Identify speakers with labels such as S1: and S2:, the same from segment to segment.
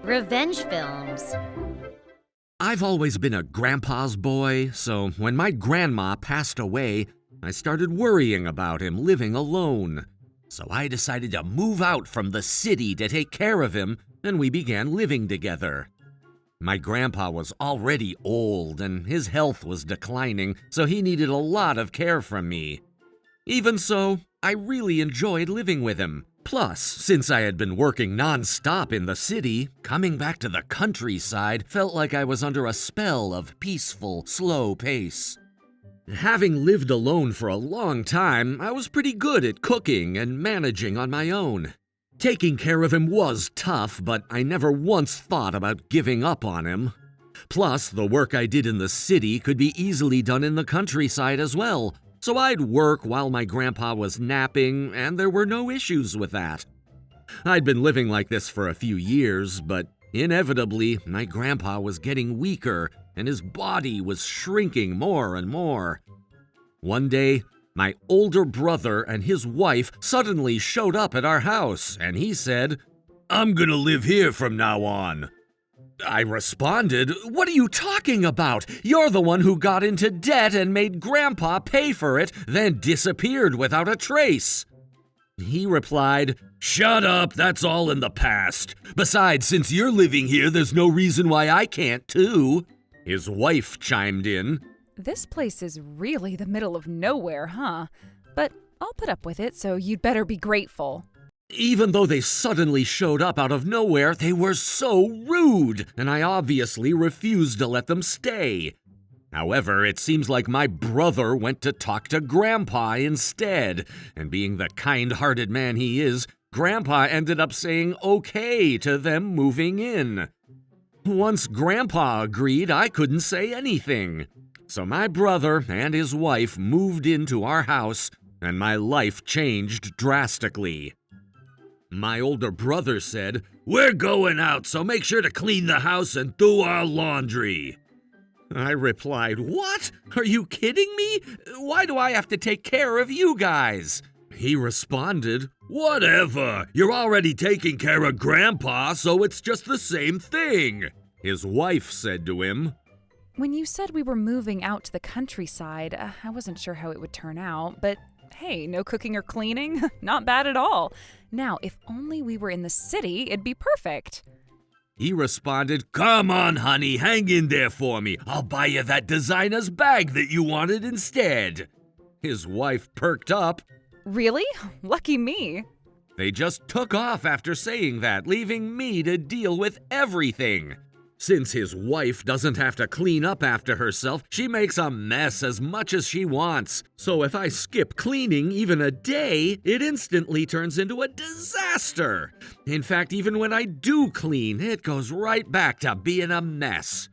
S1: Revenge films.
S2: I've always been a grandpa's boy, so when my grandma passed away, I started worrying about him living alone. So I decided to move out from the city to take care of him, and we began living together. My grandpa was already old, and his health was declining, so he needed a lot of care from me. Even so, I really enjoyed living with him. Plus, since I had been working non-stop in the city, coming back to the countryside felt like I was under a spell of peaceful, slow pace. Having lived alone for a long time, I was pretty good at cooking and managing on my own. Taking care of him was tough, but I never once thought about giving up on him. Plus, the work I did in the city could be easily done in the countryside as well, so I'd work while my grandpa was napping, and there were no issues with that. I'd been living like this for a few years, but inevitably, my grandpa was getting weaker, and his body was shrinking more and more. One day, my older brother and his wife suddenly showed up at our house, and he said, "I'm gonna live here from now on." I responded, "What are you talking about? You're the one who got into debt and made Grandpa pay for it, then disappeared without a trace." He replied, "Shut up, that's all in the past. Besides, since you're living here, there's no reason why I can't too." His wife chimed in,
S3: "This place is really the middle of nowhere, huh? But I'll put up with it, so you'd better be grateful."
S2: Even though they suddenly showed up out of nowhere, they were so rude, and I obviously refused to let them stay. However, it seems like my brother went to talk to Grandpa instead, and being the kind-hearted man he is, Grandpa ended up saying okay to them moving in. Once Grandpa agreed, I couldn't say anything. So my brother and his wife moved into our house, and my life changed drastically. My older brother said, "We're going out, so make sure to clean the house and do our laundry." I replied, "What? Are you kidding me? Why do I have to take care of you guys?" He responded, "Whatever. You're already taking care of Grandpa, so it's just the same thing." His wife said to him,
S3: "When you said we were moving out to the countryside, I wasn't sure how it would turn out, but hey, no cooking or cleaning? Not bad at all. Now, if only we were in the city, it'd be perfect."
S2: He responded, "Come on, honey, hang in there for me. I'll buy you that designer's bag that you wanted instead." His wife perked up.
S3: "Really? Lucky me."
S2: They just took off after saying that, leaving me to deal with everything. Since his wife doesn't have to clean up after herself, she makes a mess as much as she wants. So if I skip cleaning even a day, it instantly turns into a disaster. In fact, even when I do clean, it goes right back to being a mess.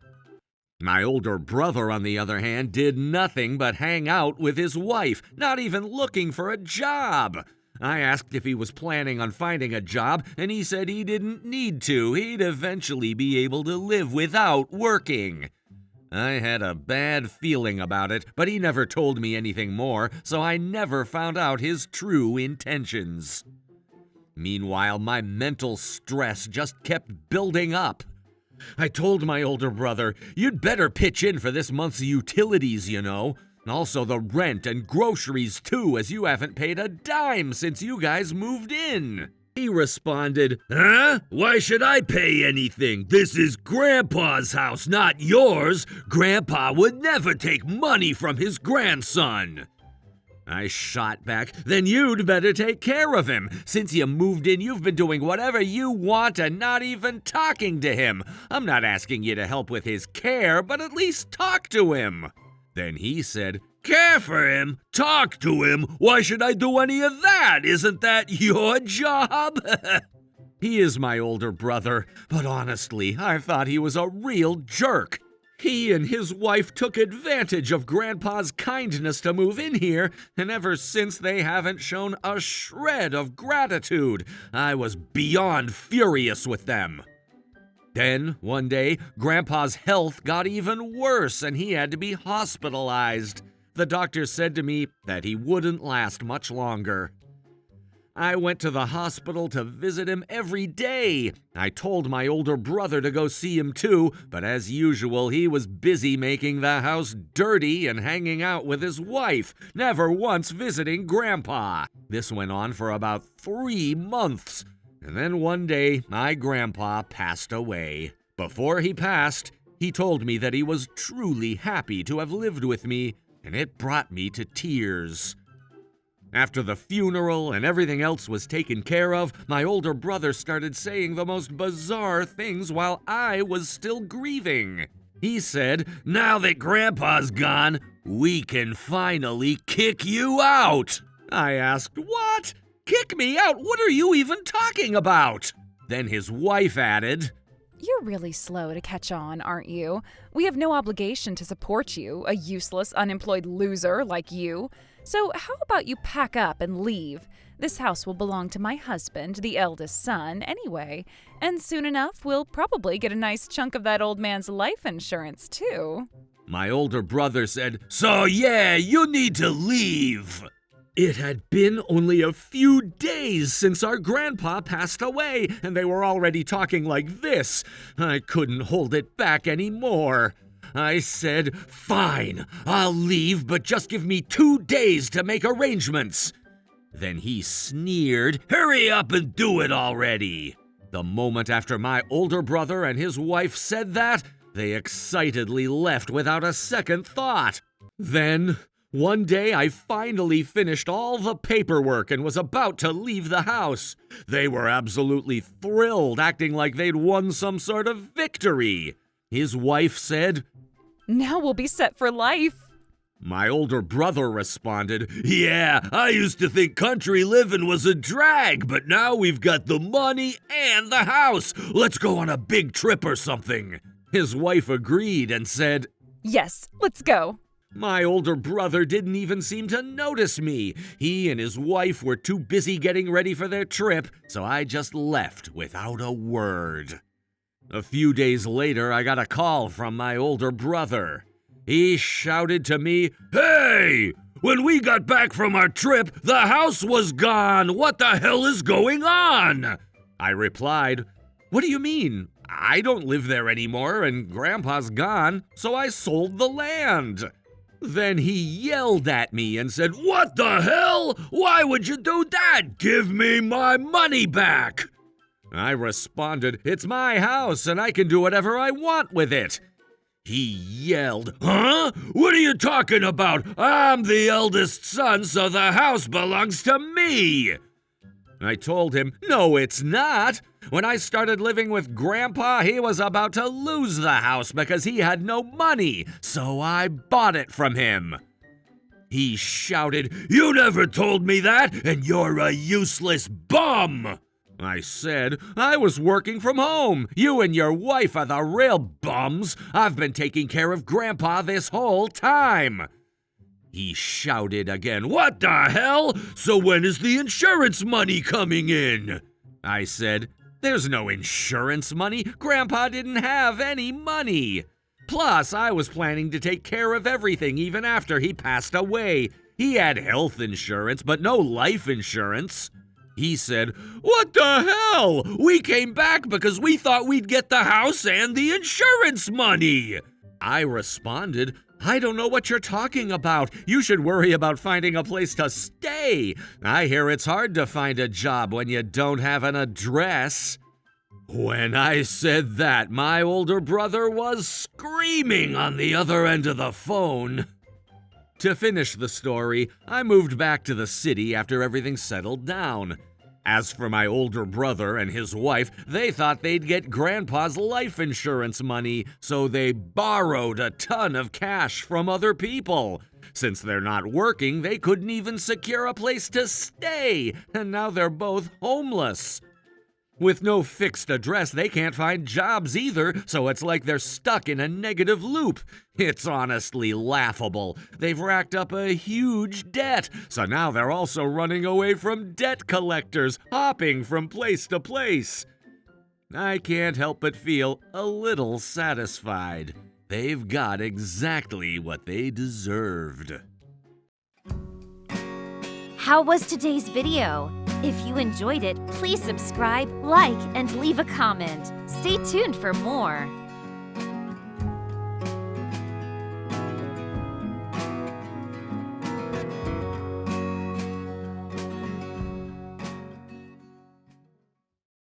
S2: My older brother, on the other hand, did nothing but hang out with his wife, not even looking for a job. I asked if he was planning on finding a job, and he said he didn't need to. He'd eventually be able to live without working. I had a bad feeling about it, but he never told me anything more, so I never found out his true intentions. Meanwhile, my mental stress just kept building up. I told my older brother, "You'd better pitch in for this month's utilities, you know. Also the rent and groceries too, as you haven't paid a dime since you guys moved in." He responded, "Huh? Why should I pay anything? This is Grandpa's house, not yours. Grandpa would never take money from his grandson." I shot back, "Then you'd better take care of him. Since you moved in, you've been doing whatever you want and not even talking to him. I'm not asking you to help with his care, but at least talk to him." Then he said, "Care for him? Talk to him? Why should I do any of that? Isn't that your job?" He is my older brother, but honestly, I thought he was a real jerk. He and his wife took advantage of Grandpa's kindness to move in here, and ever since they haven't shown a shred of gratitude. I was beyond furious with them. Then, one day, Grandpa's health got even worse and he had to be hospitalized. The doctor said to me that he wouldn't last much longer. I went to the hospital to visit him every day. I told my older brother to go see him too, but as usual, he was busy making the house dirty and hanging out with his wife, never once visiting Grandpa. This went on for about 3 months. And then one day, my grandpa passed away. Before he passed, he told me that he was truly happy to have lived with me, and it brought me to tears. After the funeral and everything else was taken care of, my older brother started saying the most bizarre things while I was still grieving. He said, "Now that Grandpa's gone, we can finally kick you out." I asked, "What? Kick me out? What are you even talking about?" Then his wife added,
S3: You're really slow to catch on, aren't you? We have no obligation to support you, a useless, unemployed loser like you. So how about you pack up and leave? This house will belong to my husband, the eldest son, anyway. And soon enough, we'll probably get a nice chunk of that old man's life insurance, too.
S2: My older brother said, "So yeah, you need to leave." It had been only a few days since our grandpa passed away, and they were already talking like this. I couldn't hold it back anymore. I said, "Fine, I'll leave, but just give me 2 days to make arrangements." Then he sneered, "Hurry up and do it already." The moment after my older brother and his wife said that, they excitedly left without a second thought. Then, one day I finally finished all the paperwork and was about to leave the house. They were absolutely thrilled, acting like they'd won some sort of victory. His wife said,
S3: Now we'll be set for life.
S2: My older brother responded, "Yeah, I used to think country living was a drag, but now we've got the money and the house. Let's go on a big trip or something." His wife agreed and said,
S3: Yes, let's go.
S2: My older brother didn't even seem to notice me. He and his wife were too busy getting ready for their trip, so I just left without a word. A few days later, I got a call from my older brother. He shouted to me, "Hey! When we got back from our trip, the house was gone. What the hell is going on?" I replied, "What do you mean? I don't live there anymore, and Grandpa's gone, so I sold the land." Then he yelled at me and said, "What the hell? Why would you do that? Give me my money back." I responded, "It's my house, and I can do whatever I want with it." He yelled, "Huh? What are you talking about? I'm the eldest son, so the house belongs to me." I told him, "No, it's not. When I started living with Grandpa, he was about to lose the house because he had no money, so I bought it from him." He shouted, "You never told me that, and you're a useless bum." I said, "I was working from home. You and your wife are the real bums. I've been taking care of Grandpa this whole time." He shouted again, "What the hell? So when is the insurance money coming in?" I said, "There's no insurance money. Grandpa didn't have any money. Plus, I was planning to take care of everything even after he passed away. He had health insurance, but no life insurance." He said, "What the hell? We came back because we thought we'd get the house and the insurance money." I responded, "I don't know what you're talking about. You should worry about finding a place to stay. I hear it's hard to find a job when you don't have an address." When I said that, my older brother was screaming on the other end of the phone. To finish the story, I moved back to the city after everything settled down. As for my older brother and his wife, they thought they'd get Grandpa's life insurance money, so they borrowed a ton of cash from other people. Since they're not working, they couldn't even secure a place to stay, and now they're both homeless. With no fixed address, they can't find jobs either, so it's like they're stuck in a negative loop. It's honestly laughable. They've racked up a huge debt, so now they're also running away from debt collectors, hopping from place to place. I can't help but feel a little satisfied. They've got exactly what they deserved.
S1: How was today's video? If you enjoyed it, please subscribe, like, and leave a comment. Stay tuned for more.